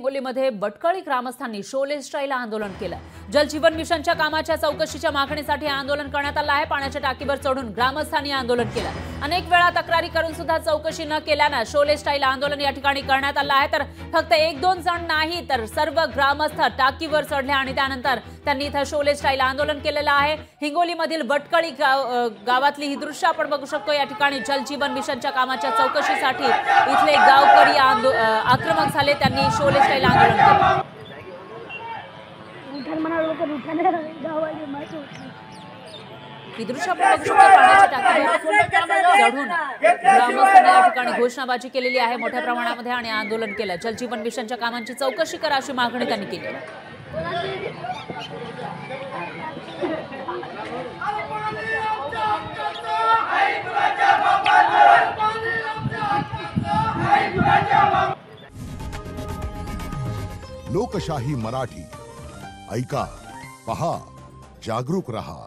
हिंगोलीमध्ये बटकळी ग्रामस्थांनी शोले स्टाईल आंदोलन केलं। जलजीवन मिशनच्या कामाच्या चौकशीच्या मागणीसाठी आंदोलन करण्यात आलं आहे। पाण्याच्या टाकीवर चढून ग्रामस्थांनी आंदोलन केलं। अनेक वेळा तक्रारी करून सुद्धा चौकशी न केल्याने शोले स्टाईल आंदोलन या ठिकाणी करण्यात आलं आहे। तर फक्त एक दोन जण नाही तर सर्व ग्रामस्थ टाकीवर चढले आणि त्यानंतर त्यांनी इथं शोले स्टाईल आंदोलन केलेलं आहे। हिंगोलीमधील बटकळी गावातली ही दृश्य आपण बघू शकतो। या ठिकाणी जलजीवन मिशनच्या कामाच्या चौकशीसाठी इथले गावकरी आक्रमक झाले। त्यांनी शोले स्टाईल आंदोलन केलं। ही दृश्य आपण बघू शकतो। पाण्याच्या टाकीवर चढून ग्रामस्थांनी या ठिकाणी घोषणाबाजी केलेली आहे मोठ्या प्रमाणामध्ये आणि आंदोलन केलं। जलजीवन मिशनच्या कामांची चौकशी करा अशी मागणी त्यांनी केली। लोकशाही मराठी ऐका, पहा, जागरूक रहा।